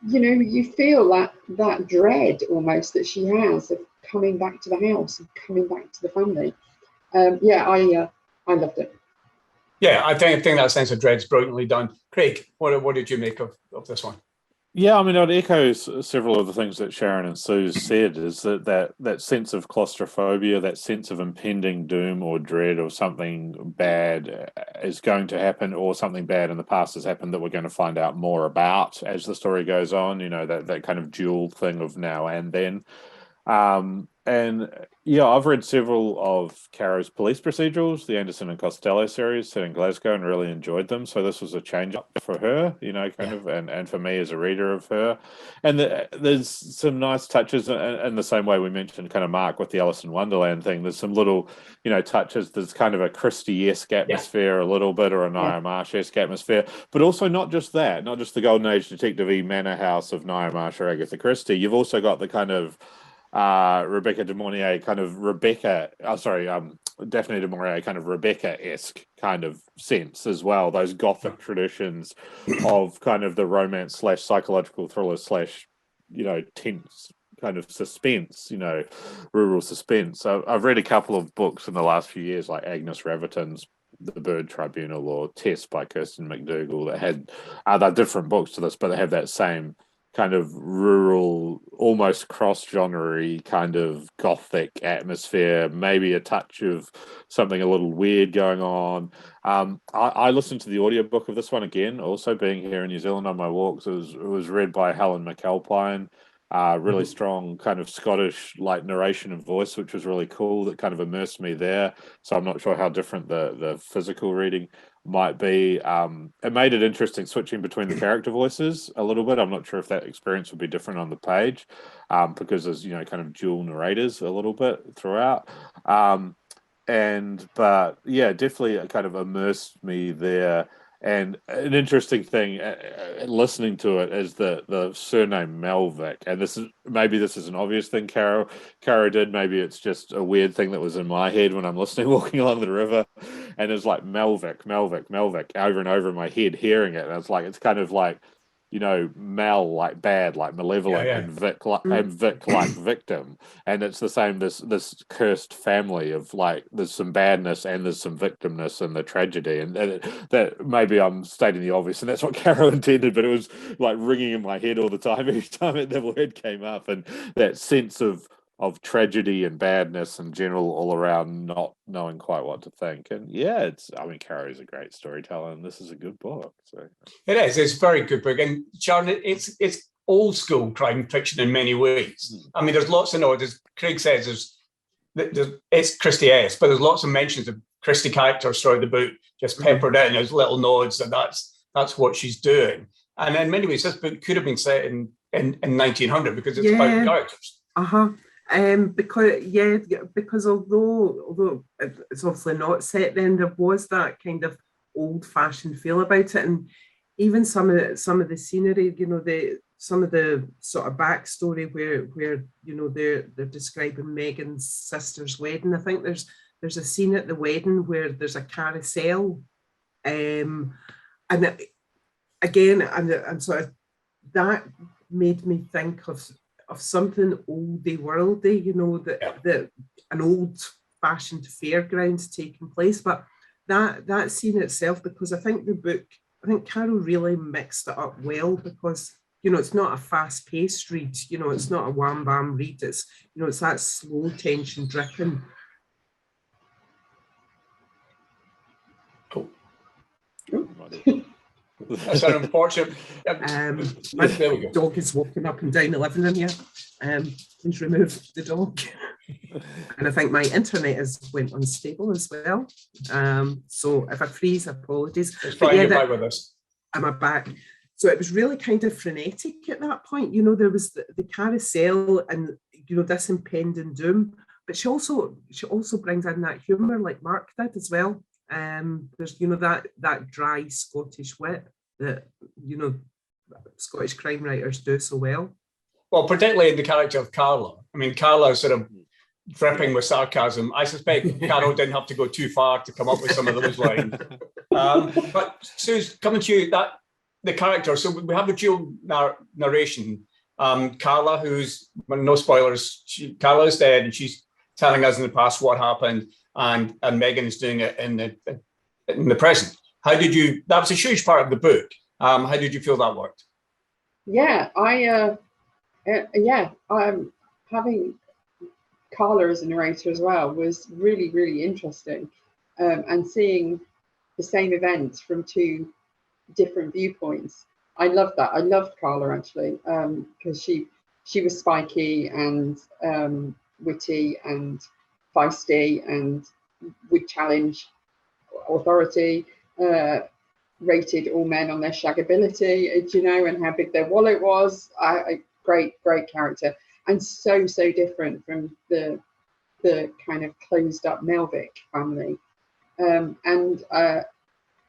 you feel that dread almost that she has of coming back to the house and coming back to the family. I loved it. Yeah, I think that sense of dread's brilliantly done. Craig, what did you make of this one? Yeah, I mean, I'd echo several of the things that Sharon and Suze said, is that sense of claustrophobia, that sense of impending doom or dread of something bad is going to happen, or something bad in the past has happened that we're going to find out more about as the story goes on, that kind of dual thing of now and then. And yeah, I've read several of Caro's police procedurals, the Anderson and Costello series set in Glasgow, and really enjoyed them. So this was a change up for her, and for me as a reader of her. And there's some nice touches in the same way we mentioned kind of Mark with the Alice in Wonderland thing. There's some little, touches. There's kind of a Christie-esque atmosphere a little bit, or a Ngaio Marsh-esque atmosphere, but also not just that, not just the Golden Age detective-y manor house of Ngaio Marsh or Agatha Christie. You've also got the kind of Rebecca de Mornay kind of Daphne du Maurier kind of Rebecca-esque kind of sense as well. Those gothic traditions of kind of the romance / psychological thriller / tense kind of suspense, rural suspense. So I've read a couple of books in the last few years, like Agnes Raverton's The Bird Tribunal or Test by Kirsten McDougall, that had they're different books to this, but they have that same kind of rural, almost cross-genre kind of gothic atmosphere, maybe a touch of something a little weird going on. I listened to the audiobook of this one again, also being here in New Zealand on my walks. It was read by Helen McAlpine, really strong kind of Scottish like narration and voice, which was really cool. That kind of immersed me there. So I'm not sure how different the physical reading might be. It made it interesting switching between the character voices a little bit. I'm not sure if that experience would be different on the page, because there's kind of dual narrators a little bit throughout. But yeah, definitely it kind of immersed me there. And an interesting thing, listening to it, is the surname Melvick. And this is an obvious thing Caro did. Maybe it's just a weird thing that was in my head when I'm listening, walking along the river, and it's like Melvick over and over in my head, hearing it. And it's like, it's kind of like Mal like bad, like malevolent, and Vic like victim, and it's the same. This cursed family of like there's some badness and there's some victimness and the tragedy, and that maybe I'm stating the obvious, and that's what Caro intended, but it was like ringing in my head all the time every time the word came up, and that sense of tragedy and badness and general all around not knowing quite what to think. And Caro's a great storyteller, and this is a good book. So it is. It's a very good book, and Sharon, it's old school crime fiction in many ways. I mean, there's lots of nods. As Craig says, it's Christie-esque, but there's lots of mentions of Christie characters throughout the book, just peppered in as little nods, and that's what she's doing. And in many ways, this book could have been set in 1900 because it's about characters. Because although it's obviously not set then, there was that kind of old-fashioned feel about it, and even some of the scenery, some of the sort of backstory where they're describing Megan's sister's wedding. I think there's a scene at the wedding where there's a carousel, and sort of that made me think of something oldie worldy, that an old-fashioned fairgrounds taking place. But that scene itself, because I think Caro really mixed it up well, because it's not a fast-paced read, it's not a wham-bam read, it's it's that slow tension dripping. That's an unfortunate. My dog is walking up and down the living room here. Please remove the dog. And I think my internet went unstable as well. So if I freeze, apologies. It's fine, you're back with us. I'm back. So it was really kind of frenetic at that point. There was the carousel and this impending doom. But she also brings in that humour like Mark did as well. There's that dry Scottish wit that Scottish crime writers do so well. Well, particularly in the character of Carla. I mean, Carla is sort of dripping with sarcasm. I suspect Carol didn't have to go too far to come up with some of those lines. But Suze, coming to you, the character. So we have the dual narration. Carla, who's, no spoilers, Carla is dead, and she's telling us in the past what happened, and Megan is doing it in the present. How did you? That was a huge part of the book. How did you feel that worked? Yeah, having Carla as a narrator as well was really, really interesting, and seeing the same event from two different viewpoints. I loved that. I loved Carla actually, because she was spiky and witty and feisty and would challenge authority, rated all men on their shaggability, and how big their wallet was. Great character, and so different from the kind of closed up Melvick family,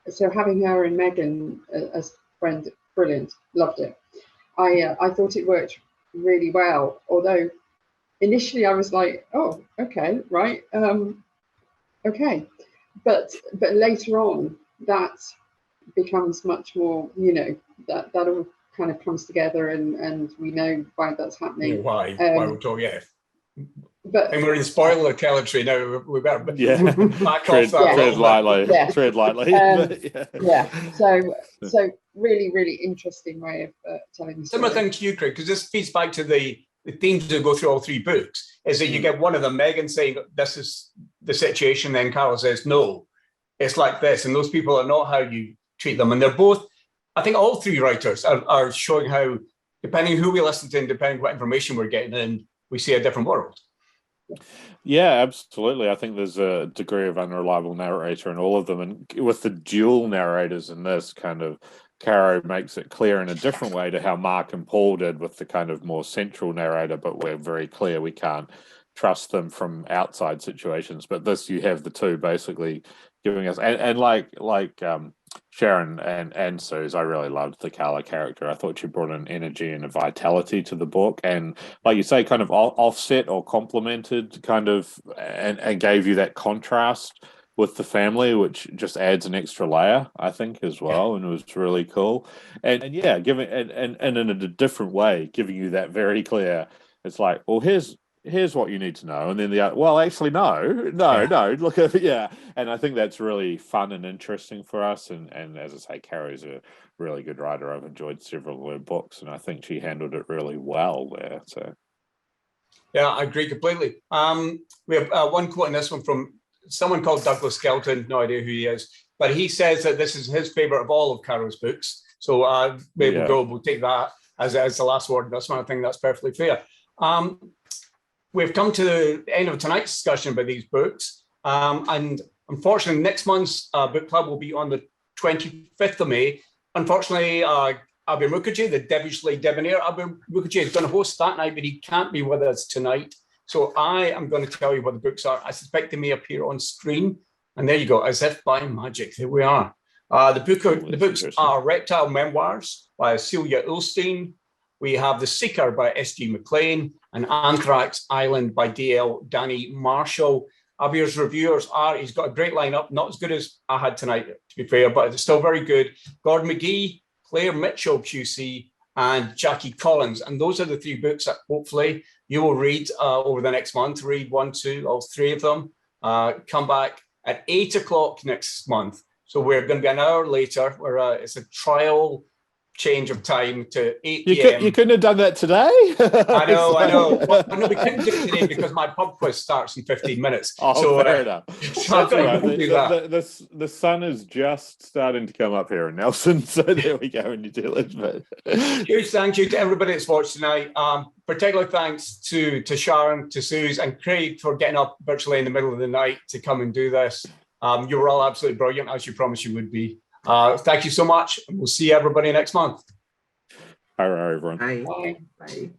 so having her and Megan as friend, brilliant. Loved it. I thought it worked really well, although initially I was like, oh, okay, right, okay, but later on that becomes much more, that all kind of comes together, and we know why that's happening. Why we're talking, But and we're in spoiler territory now. We better back off that. Tread lightly. So really, really interesting way of telling the story. Similar thing to you, Craig, because this feeds back to the themes that go through all three books. Is that you get one of them, Megan, saying this is the situation, then Carol says no, it's like this, and those people are not how you treat them, and they're both. I think all three writers are showing how, depending who we listen to and depending what information we're getting in, we see a different world. Yeah, absolutely. I think there's a degree of unreliable narrator in all of them. And with the dual narrators in this, kind of, Caro makes it clear in a different way to how Mark and Paul did with the kind of more central narrator, but we're very clear we can't trust them from outside situations. But this, you have the two basically giving us, and like Sharon and Suze, I really loved the Carla character. I thought she brought an energy and a vitality to the book, and like you say, kind of offset or complemented, kind of, and gave you that contrast with the family, which just adds an extra layer, I think, as well, and it was really cool. And yeah, giving and in a different way, giving you that very clear. It's like, well, here's what you need to know, and then the other, well, actually, no, look at and I think that's really fun and interesting for us. And as I say, Carrie's a really good writer. I've enjoyed several of her books, and I think she handled it really well there. So. Yeah, I agree completely. We have one quote in this one from someone called Douglas Skelton, no idea who he is, but he says that this is his favourite of all of Carol's books. So we'll take that as the last word in this one. I think that's perfectly fair. We've come to the end of tonight's discussion about these books. And unfortunately, next month's book club will be on the 25th of May. Unfortunately, Abir Mukherjee, the devilishly debonair Abir Mukherjee, is going to host that night, but he can't be with us tonight. So I am going to tell you what the books are. I suspect they may appear on screen. And there you go, as if by magic. There we are. The books are Reptile Memoirs by Celia Ulstein. We have The Seeker by S.G. McLean and Anthrax Island by D.L. Danny Marshall. Abir's reviewers he's got a great lineup, not as good as I had tonight, to be fair, but it's still very good. Gordon McGee, Claire Mitchell QC, and Jackie Collins. And those are the three books that hopefully you will read over the next month. Read 1, 2, all three of them. Come back at 8 o'clock next month. So we're going to be an hour later, where it's a trial change of time to 8 p.m. You couldn't have done that today? I know. Well, no, we couldn't do it today because my pub quiz starts in 15 minutes. Fair enough. So I've got to do that. The sun is just starting to come up here in Nelson, so there we go in New Zealand. Huge thank you to everybody that's watched tonight. Particular thanks to Sharon, to Suze, and Craig for getting up virtually in the middle of the night to come and do this. You were all absolutely brilliant, as you promised you would be. Thank you so much. We'll see everybody next month. All right, everyone. Bye. Bye.